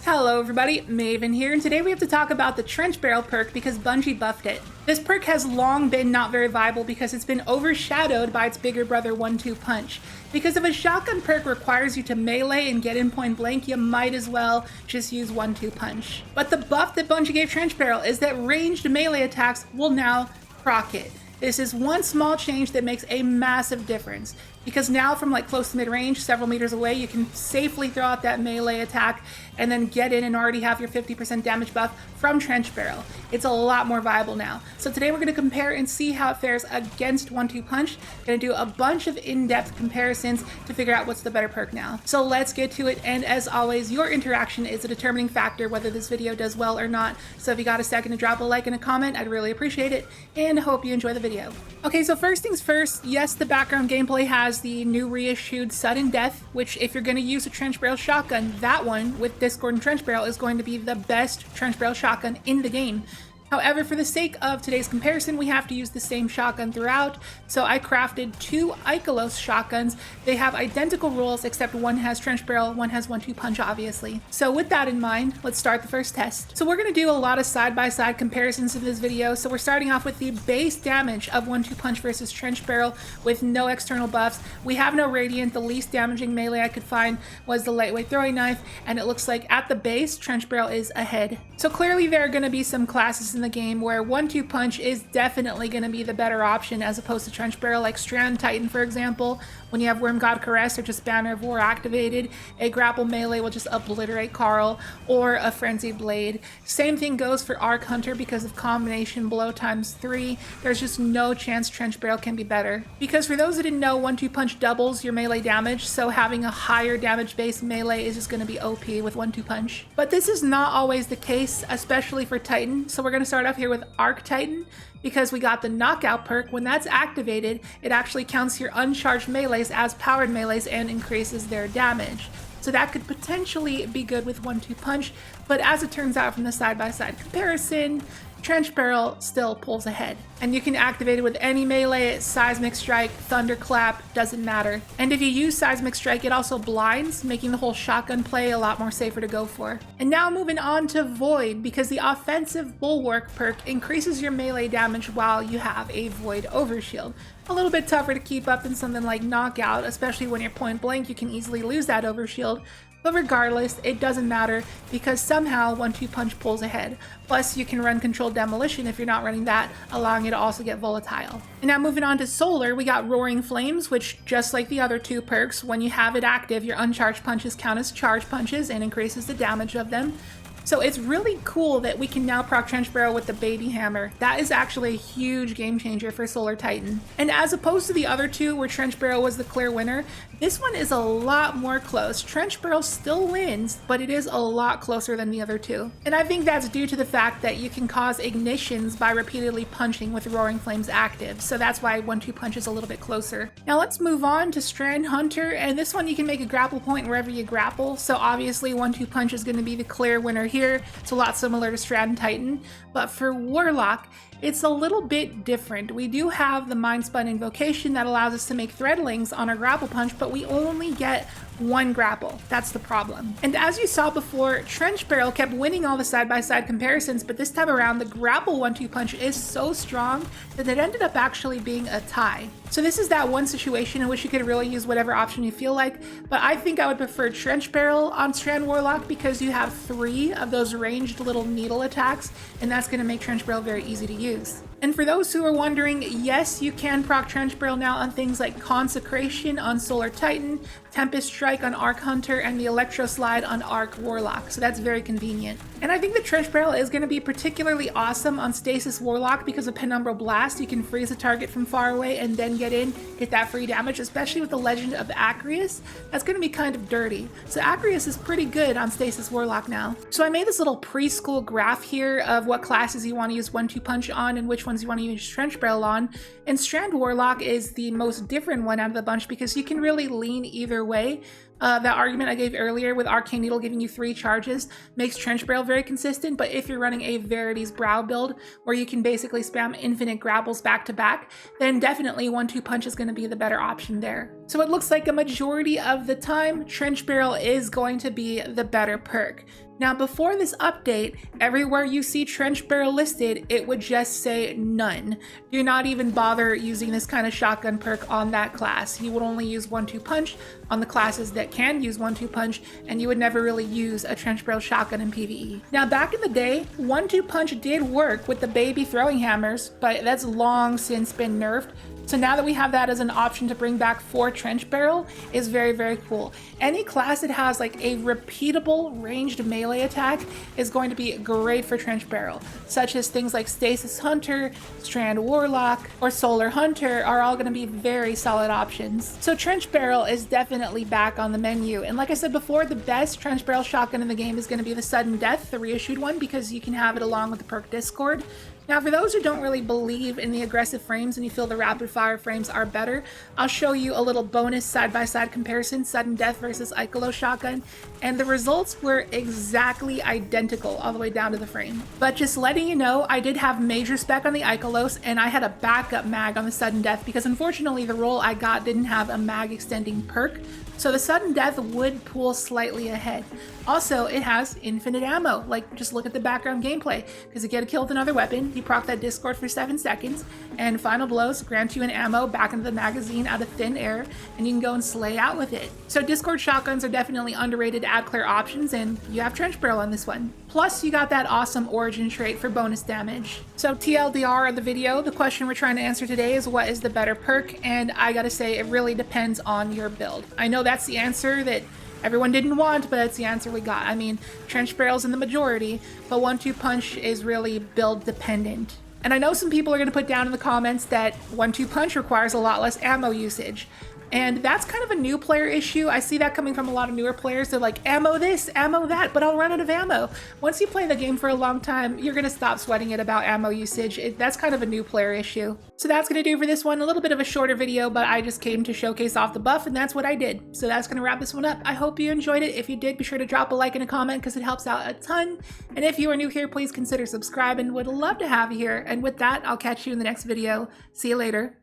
Hello everybody, Maven here, and today we have to talk about the Trench Barrel perk because Bungie buffed it. This perk has long been not very viable because it's been overshadowed by its bigger brother 1-2 punch. Because if a shotgun perk requires you to melee and get in point blank, you might as well just use 1-2 punch. But the buff that Bungie gave Trench Barrel is that ranged melee attacks will now proc it. This is one small change that makes a massive difference, because now from like close to mid-range, several meters away, you can safely throw out that melee attack and then get in and already have your 50% damage buff from Trench Barrel. It's a lot more viable now. So today we're going to compare and see how it fares against 1-2 punch. Going to do a bunch of in-depth comparisons to figure out what's the better perk now. So let's get to it, and as always, your interaction is a determining factor whether this video does well or not. So if you got a second to drop a like and a comment, I'd really appreciate it, and hope you enjoy the video. Okay, so first things first, yes, the background gameplay has the new reissued sudden death, which if you're going to use a Trench Barrel shotgun, that one with Discord and Trench Barrel is going to be the best Trench Barrel shotgun in the game. However, for the sake of today's comparison, we have to use the same shotgun throughout, so I crafted two Ikelos shotguns. They have identical rules, except one has Trench Barrel, one has 1-2 punch, obviously. So with that in mind, let's start the first test. So we're going to do a lot of side-by-side comparisons in this video, so we're starting off with the base damage of 1-2 punch versus Trench Barrel with no external buffs. We have no Radiant. The least damaging melee I could find was the lightweight throwing knife, and it looks like at the base, Trench Barrel is ahead. So clearly there are going to be some classes in the game where 1-2 punch is definitely going to be the better option as opposed to Trench Barrel, like Strand Titan, for example. When you have Worm God Caress or just Banner of War activated, a grapple melee will just obliterate Carl, or a Frenzied Blade. Same thing goes for Arc Hunter because of combination blow ×3. There's just no chance Trench Barrel can be better. Because for those that didn't know, 1-2 punch doubles your melee damage, so having a higher damage based melee is just going to be OP with 1-2 punch. But this is not always the case, especially for Titan, so we're going to start off here with Arc Titan, because we got the knockout perk. When that's activated, it actually counts your uncharged melees as powered melees and increases their damage. So that could potentially be good with 1-2 punch, but as it turns out from the side-by-side comparison, Trench Barrel still pulls ahead. And you can activate it with any melee, Seismic Strike, Thunderclap, doesn't matter. And if you use Seismic Strike, it also blinds, making the whole shotgun play a lot more safer to go for. And now moving on to Void, because the offensive Bulwark perk increases your melee damage while you have a Void Overshield. A little bit tougher to keep up than something like Knockout, especially when you're point blank, you can easily lose that Overshield. But regardless, it doesn't matter because somehow 1-2 punch pulls ahead. Plus, you can run Controlled Demolition if you're not running that, allowing you to also get volatile. And now moving on to Solar, we got Roaring Flames, which just like the other two perks, when you have it active, your uncharged punches count as charged punches and increases the damage of them. So it's really cool that we can now proc Trench Barrel with the Baby Hammer. That is actually a huge game changer for Solar Titan. And as opposed to the other two where Trench Barrel was the clear winner, this one is a lot more close. Trench Barrel still wins, but it is a lot closer than the other two. And I think that's due to the fact that you can cause ignitions by repeatedly punching with Roaring Flames active. So that's why 1-2 punch is a little bit closer. Now let's move on to Strand Hunter, and this one you can make a grapple point wherever you grapple. So obviously 1-2 punch is going to be the clear winner here. It's a lot similar to Strand Titan, but for Warlock, it's a little bit different. We do have the Mind Spun Invocation that allows us to make threadlings on our grapple punch, but we only get one grapple. That's the problem. And as you saw before, Trench Barrel kept winning all the side-by-side comparisons, but this time around, the grapple 1-2 punch is so strong that it ended up actually being a tie. So this is that one situation in which you could really use whatever option you feel like, but I think I would prefer Trench Barrel on Strand Warlock because you have 3 of those ranged little needle attacks, and that's going to make Trench Barrel very easy to use. And for those who are wondering, yes, you can proc Trench Barrel now on things like Consecration on Solar Titan, Tempest Strike on Arc Hunter, and the Electro Slide on Arc Warlock, so that's very convenient. And I think the Trench Barrel is going to be particularly awesome on Stasis Warlock because of Penumbral Blast. You can freeze a target from far away and then get in, get that free damage, especially with the Legend of Acreus. That's going to be kind of dirty. So Acreus is pretty good on Stasis Warlock now. So I made this little preschool graph here of what classes you want to use 1-2 punch on and which ones you want to use Trench Barrel on. And Strand Warlock is the most different one out of the bunch because you can really lean either way. That argument I gave earlier with Arcane Needle giving you 3 charges makes Trench Barrel very consistent, but if you're running a Verity's Brow build where you can basically spam infinite grapples back to back, then definitely 1-2 punch is going to be the better option there. So it looks like a majority of the time, Trench Barrel is going to be the better perk. Now before this update, everywhere you see Trench Barrel listed, it would just say none. Do not even bother using this kind of shotgun perk on that class. You would only use 1-2 punch on the classes that can use 1-2 punch, and you would never really use a Trench Barrel shotgun in PvE. Now back in the day, 1-2 punch did work with the baby throwing hammers, but that's long since been nerfed. So now that we have that as an option to bring back for Trench Barrel is very, very cool. Any class that has like a repeatable ranged melee attack is going to be great for Trench Barrel, such as things like Stasis Hunter, Strand Warlock, or Solar Hunter are all going to be very solid options. So Trench Barrel is definitely back on the menu. And like I said before, the best Trench Barrel shotgun in the game is going to be the Sudden Death, the reissued one, because you can have it along with the perk Discord. Now for those who don't really believe in the aggressive frames and you feel the rapid fire frames are better, I'll show you a little bonus side-by-side comparison, Sudden Death versus Ikelos shotgun, and the results were exactly identical all the way down to the frame. But just letting you know, I did have major spec on the Ikelos and I had a backup mag on the Sudden Death because unfortunately the roll I got didn't have a mag extending perk. So the Sudden Death would pull slightly ahead. Also, it has infinite ammo. Like, just look at the background gameplay. Because you get a kill with another weapon, you proc that Discord for 7 seconds, and final blows grant you an ammo back into the magazine out of thin air, and you can go and slay out with it. So Discord shotguns are definitely underrated add clear options, and you have Trench Barrel on this one. Plus, you got that awesome origin trait for bonus damage. So TLDR of the video, the question we're trying to answer today is what is the better perk? And I gotta say, it really depends on your build. I know that's the answer that everyone didn't want, but that's the answer we got. I mean, Trench Barrel's in the majority, but 1-2 punch is really build dependent. And I know some people are gonna put down in the comments that 1-2 punch requires a lot less ammo usage. And that's kind of a new player issue. I see that coming from a lot of newer players. They're like, ammo this, ammo that, but I'll run out of ammo. Once you play the game for a long time, you're gonna stop sweating it about ammo usage. That's kind of a new player issue. So that's gonna do for this one. A little bit of a shorter video, but I just came to showcase off the buff and that's what I did. So that's gonna wrap this one up. I hope you enjoyed it. If you did, be sure to drop a like and a comment because it helps out a ton. And if you are new here, please consider subscribing. Would love to have you here. And with that, I'll catch you in the next video. See you later.